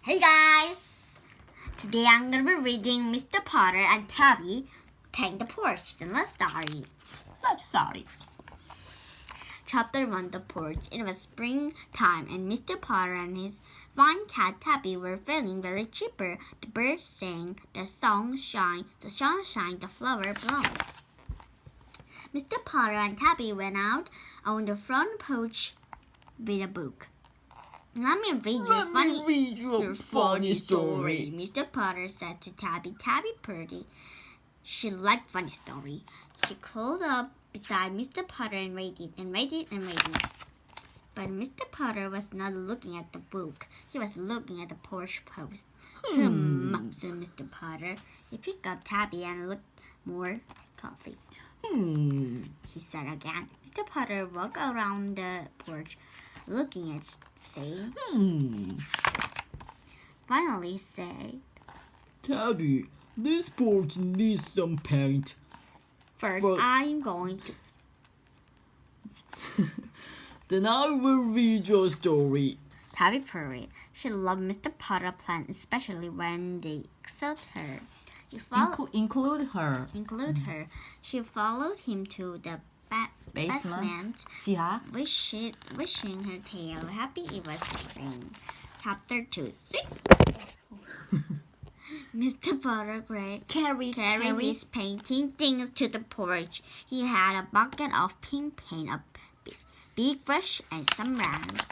Hey guys! Today I'm going to be reading Mr. Potter and Tabby Paint the Porch. Then let's start. Chapter 1, The Porch. It was springtime and Mr. Potter and his fine cat Tabby were feeling very chipper. The birds sang, the sun shined, the flower blown. Mr. Potter and Tabby went out on the front porch with a book. Let me read you a funny story, Mr. Potter said to Tabby. Tabby purred. She liked funny stories. She curled up beside Mr. Potter and waited. But Mr. Potter was not looking at the book. He was looking at the porch post. Said Mr. Potter. He picked up Tabby and looked more closely. He said again. Mr. Potter walked around the porch, looking at saying, Finally he said, Tabby, this porch needs some paint. First, I'm going to... Then I will read your story. Tabby purred. She loved Mr. Potter plants, especially when they excited her. Include her. She followed him to the basement, wishing her tail happy it was spring. Chapter 2. Mr. Potter carried his painting things to the porch. He had a bucket of pink paint, a big brush, and some rags.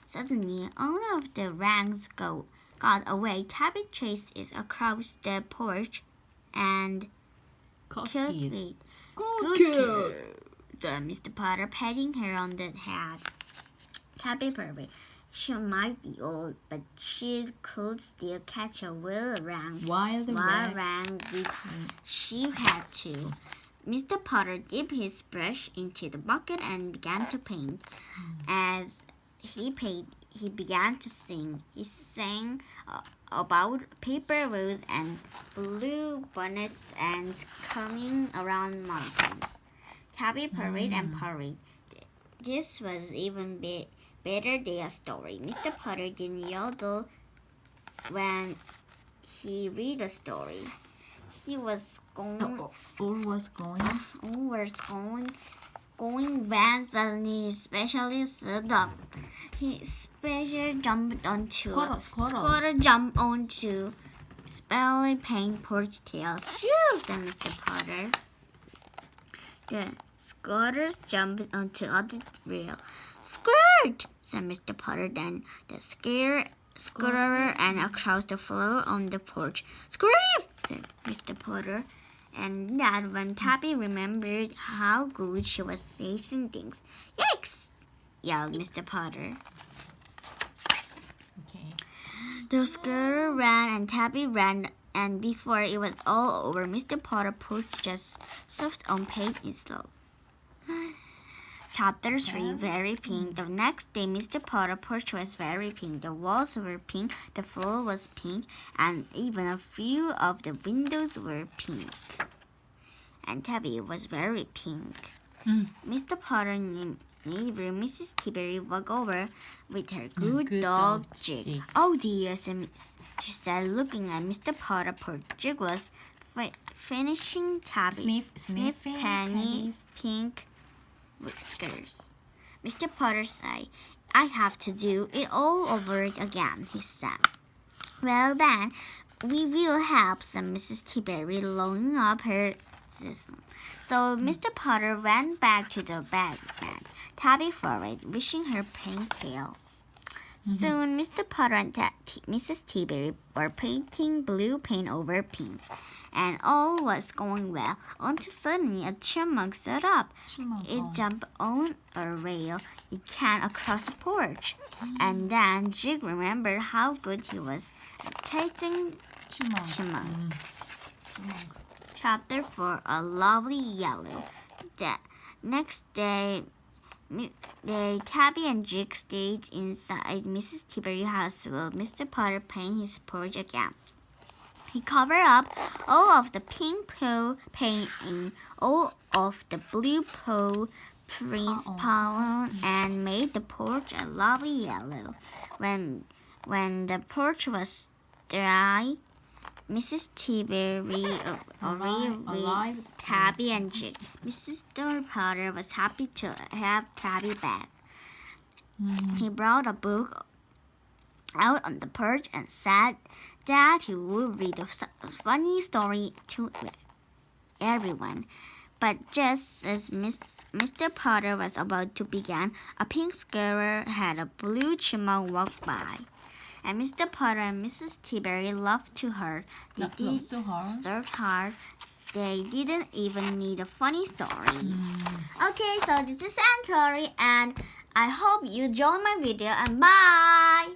Suddenly, all of the rags got away. Tabby chased it across the porch and killed it. Good girl. Mr. Potter patting her on the head. Tabby purred. She might be old, but she could still catch a wild rang if she had to. Mr. Potter dipped his brush into the bucket and began to paint. As he painted, he began to sing. He sang about paper roads and blue bonnets and coming around mountains. Tabby purred and purred. This was even better than a story. Mr. Potter didn't yodel when he read a story. He was going when suddenly his specialist stood up. Squatter jumped onto spelling paint porch tails. Shoo, said Mr. Potter. The squatters jumped onto other rail. Skirt, said Mr. Potter. Then the squatter and across the floor on the porch. Scream, said Mr. Potter. And that when Tabby remembered how good she was chasing things. Yikes! Yelled Mr. Potter. Okay. The squirrel ran and Tabby ran, and before it was all over, Mr. Potter porch just soft on paint itself. Chapter 3, Very Pink. The next day, Mr. Potter porch was very pink. The walls were pink, the floor was pink, and even a few of the windows were pink. And Tabby was very pink. Mr. Potter and neighbor Mrs. Tiberi walked over with her good dog Jig. Oh dear, she said, looking at Mr. Potter porch. Jig was finishing Tabby sniff Penny's pink whiskers. Mr. Potter sighed. I have to do it all over again, he said. Well then, we will help, said Mrs. Tiberi, rolling up her system. So Mr. Potter went back to the bed. Tabby followed, wishing her pink tail. Soon, Mr. Potter and Mrs. Tiberi were painting blue paint over pink, and all was going well until suddenly a chipmunk stood up. It jumped on a rail. It came across the porch, and then Jig remembered how good he was at chasing chipmunk. Chapter 4, A Lovely Yellow. The next day, Tabby and Jig stayed inside Mrs. Tiberi's house while Mr. Potter painted his porch again. He covered up all of the pink paint in all of the blue prince pollen and made the porch a lovely yellow. When When the porch was dry, Mrs. Tiberi arrived with Tabby and Jig. Mr. Potter was happy to have Tabby back. He brought a book out on the porch and said that he would read a funny story to everyone. But just as Mr. Potter was about to begin, a pink squirrel had a blue chipmunk walk by. And Mr. Potter and Mrs. Tiberi laughed too hard. So hard. They didn't even need a funny story. Okay, so this is Antori, and I hope you enjoyed my video, and bye!